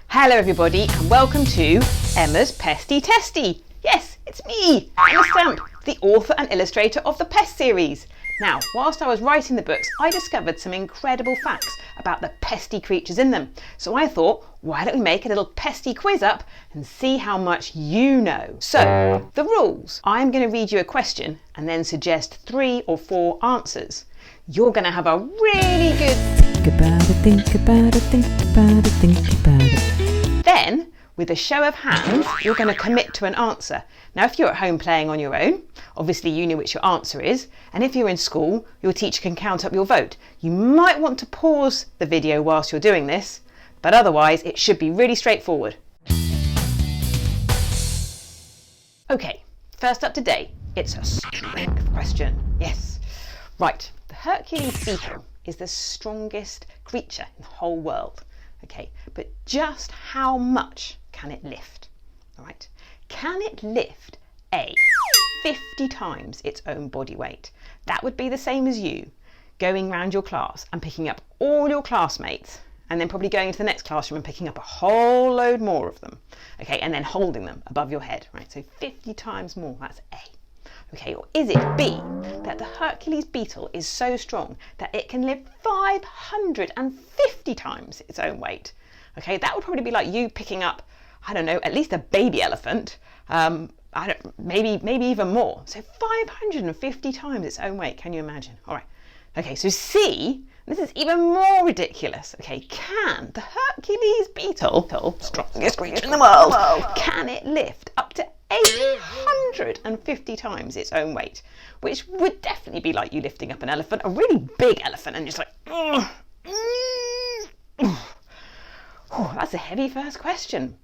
Hello everybody and welcome to Emer's Pesty Testy. Yes, it's me, Emer Stamp, the author and illustrator of the Pest series. Now, whilst I was writing the books, I discovered some incredible facts about the pesty creatures in them. So I thought, why don't we make a little pesty quiz up and see how much you know. So, the rules. I'm going to read you a question and then suggest 3 or 4 answers. You're going to have a really good think about it, think about it, think about it, think about it. Then, with a show of hands, you're going to commit to an answer. Now, if you're at home playing on your own, obviously you know which your answer is. And if you're in school, your teacher can count up your vote. You might want to pause the video whilst you're doing this, but otherwise it should be really straightforward. Okay, first up today, it's a strength question. Yes. Right, the Hercules beetle is the strongest creature in the whole world. Okay, but just how much can it lift? All right, can it lift A, 50 times its own body weight? That would be the same as you going round your class and picking up all your classmates and then probably going into the next classroom and picking up a whole load more of them. Okay, and then holding them above your head, right? So 50 times more, that's A. Okay, or is it B, that the Hercules beetle is so strong that it can lift 550 times its own weight? Okay, that would probably be like you picking up, I don't know, at least a baby elephant, maybe even more. So 550 times its own weight, can you imagine? All right, okay, so C, this is even more ridiculous. Okay, can the Hercules beetle, strongest creature in the world, can it lift up to 850 times its own weight, which would definitely be like you lifting up an elephant, a really big elephant, and just like, that's a heavy first question.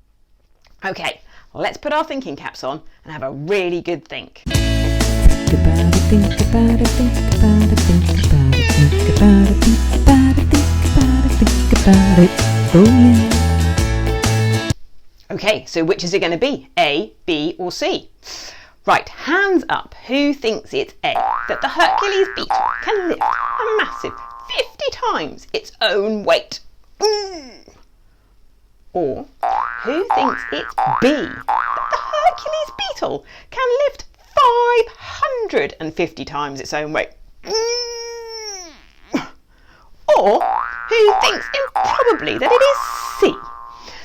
Okay, let's put our thinking caps on and have a really good think. Think about it, think about it, think about it, think about it, think about it, think about it, think about it, think about it, oh yeah. Okay, so which is it going to be? A, B or C? Right, hands up. Who thinks it's A, that the Hercules beetle can lift a massive 50 times its own weight? Or who thinks it's B, that the Hercules beetle can lift 550 times its own weight? Or who thinks improbably that it is C,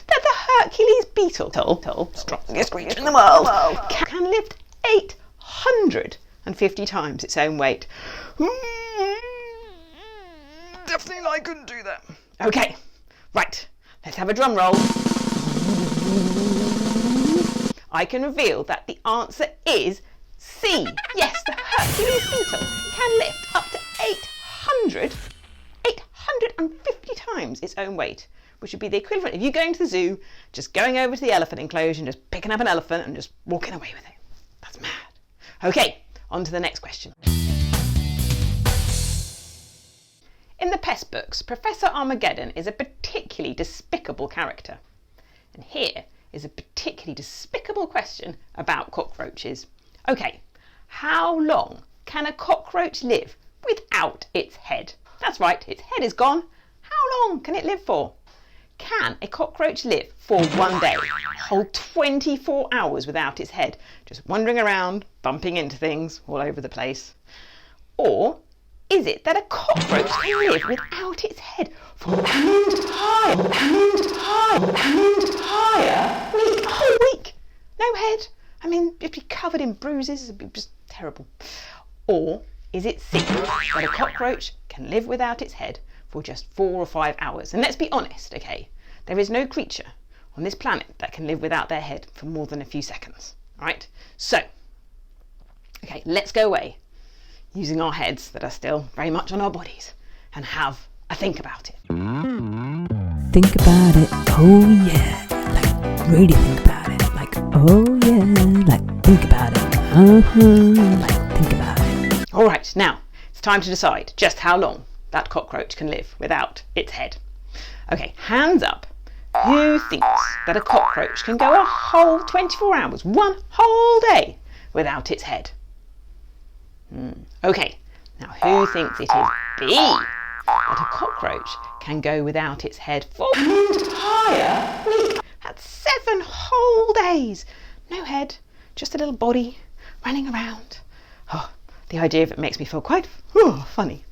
that the Hercules beetle, strongest creature in the world, can lift 850 times its own weight? Definitely I couldn't do that. Okay, right, let's have a drum roll. I can reveal that the answer is C. Yes, the Hercules beetle can lift up to 850 times its own weight, which would be the equivalent of you going to the zoo, just going over to the elephant enclosure and just picking up an elephant and just walking away with it. That's mad. Okay, on to the next question. In the pest books, Professor Armageddon is a particularly despicable character. And here is a particularly despicable question about cockroaches. Okay, how long can a cockroach live without its head? That's right, its head is gone. How long can it live for? Can a cockroach live for one day, a whole 24 hours without its head, just wandering around, bumping into things all over the place? Or is it that a cockroach can live without its head for an entire week? A whole week? No head? I mean, it'd be covered in bruises, it'd be just terrible. Or is it C, that a cockroach can live without its head for just 4 or 5 hours? And let's be honest, okay, there is no creature on this planet that can live without their head for more than a few seconds, all right? So, okay, let's go away using our heads that are still very much on our bodies and have a think about it. Think about it, oh yeah, like really think about it, like oh yeah, like think about it, like think about it. All right, now it's time to decide just how long that cockroach can live without its head. Okay, hands up. Who thinks that a cockroach can go a whole 24 hours, one whole day, without its head? Okay, now who thinks it is B, that a cockroach can go without its head for an entire week? eyes, no head, just a little body running around. Oh, the idea of it makes me feel quite funny.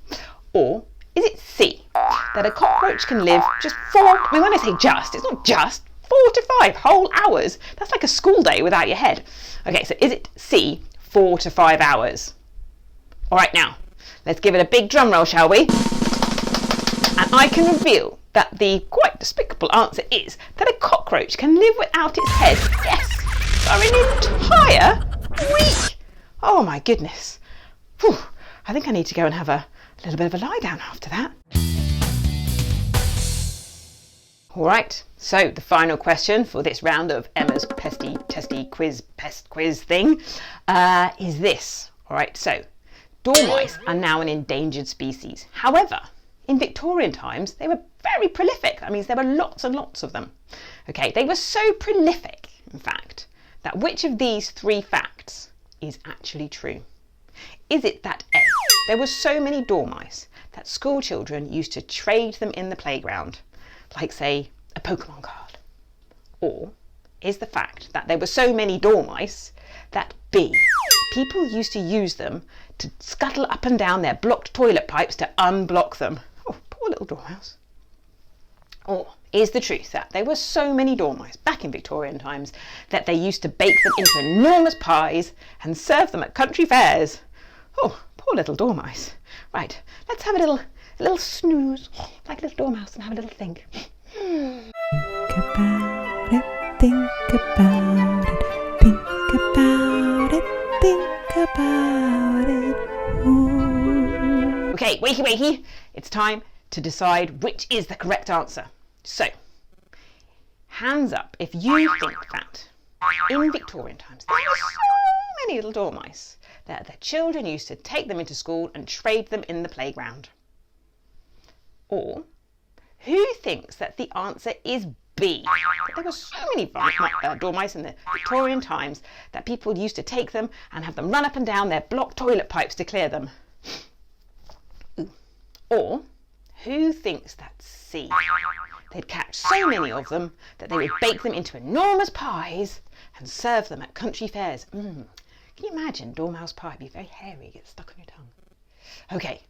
Or is it C, that a cockroach can live just when I say just, it's not just, 4 to 5 whole hours. That's like a school day without your head. Okay, so is it C, 4 to 5 hours? All right, now, let's give it a big drum roll, shall we? And I can reveal that the quite despicable answer is that a cockroach can live without its head, yes, for an entire week. Oh my goodness. Whew, I think I need to go and have a little bit of a lie down after that. All right, so the final question for this round of Emer's Pesty Testy Quiz Pest Quiz thing is this. All right, so dormice are now an endangered species. However, in Victorian times, they were very prolific. That means there were lots and lots of them. Okay, they were so prolific, in fact, that which of these 3 facts is actually true? Is it that A, there were so many dormice that school children used to trade them in the playground, like say a Pokemon card? Or is the fact that there were so many dormice that B, people used to use them to scuttle up and down their blocked toilet pipes to unblock them? Oh, poor little dormouse. Or is the truth that there were so many dormice back in Victorian times that they used to bake them into enormous pies and serve them at country fairs? Oh, poor little dormice. Right, let's have a little snooze, like a little dormouse, and have a little think. Think about it, think about it, think about it, think about it. Ooh. Okay, wakey wakey, it's time to decide which is the correct answer. So, hands up if you think that in Victorian times there were so many little dormice that the children used to take them into school and trade them in the playground. Or, who thinks that the answer is B, that there were so many dormice in the Victorian times that people used to take them and have them run up and down their blocked toilet pipes to clear them? Or, who thinks that C, they'd catch so many of them that they would bake them into enormous pies and serve them at country fairs? Can you imagine dormouse pie? It'd be very hairy, get stuck on your tongue. Okay,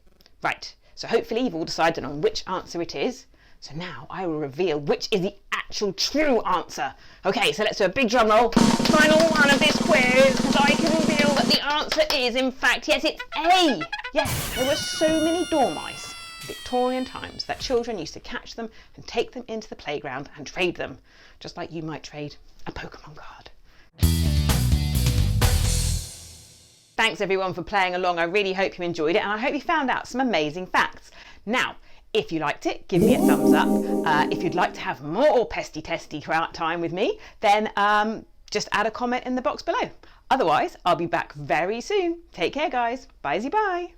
right, so hopefully you've all decided on which answer it is. So now I will reveal which is the actual true answer. Okay, so let's do a big drum roll. Final one of this quiz, because I can reveal that the answer is, in fact, yes, it's A. Yes, there were so many dormice in Victorian times that children used to catch them and take them into the playground and trade them, just like you might trade a Pokemon card. Thanks everyone for playing along. I really hope you enjoyed it, and I hope you found out some amazing facts. Now, if you liked it, give me a thumbs up. If you'd like to have more pesty testy time with me, then just add a comment in the box below. Otherwise, I'll be back very soon. Take care, guys. Bye-zy-bye.